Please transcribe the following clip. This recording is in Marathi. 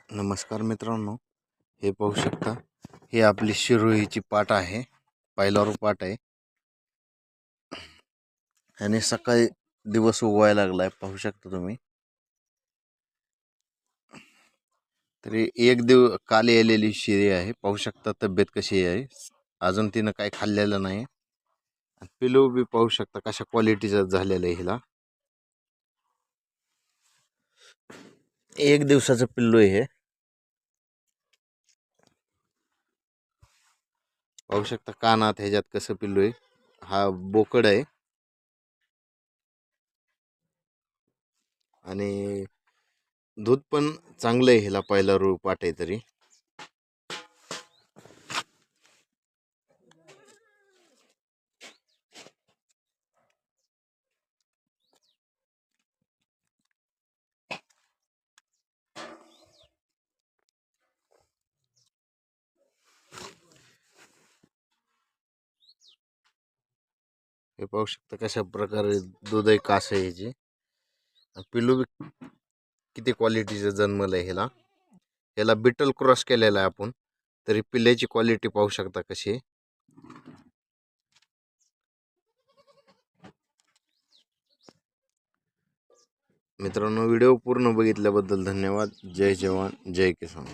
नमस्कार मित्रांनो, हे पाहू शकता. हे आपली शिरोळीची पाट आहे. पायलारू पाट आहे आणि सकाळी दिवस उगवायला लागलाय. पाहू शकता तुम्ही. तरी काल येलेली शिरी आहे. पाहू शकता तब्येत कशी आहे. अजून तिनं काही खाल्लेलं नाही. पिलू बी पाहू शकता कशा क्वालिटीचा झालेला आहे. हिला 1 दिवसाचं पिल्लू आहे हे. पाहू शकता कानात ह्याच्यात कसं पिल्लू आहे. हा बोकड आहे आणि दूध पण चांगलं आहे. ह्याला पायलारू पाट आहे तरी. हे पाहू शकता कशा प्रकारे दूध आहे. कास आहे ह्याची. पिल्लू बी किती क्वालिटीचं जन्मलं आहे. ह्याला बिटल क्रॉस केलेला आहे आपण. तरी पिल्ल्याची क्वालिटी पाहू शकता कशी आहे. मित्रांनो, व्हिडिओ पूर्ण बघितल्याबद्दल धन्यवाद. जय जवान जय किसान.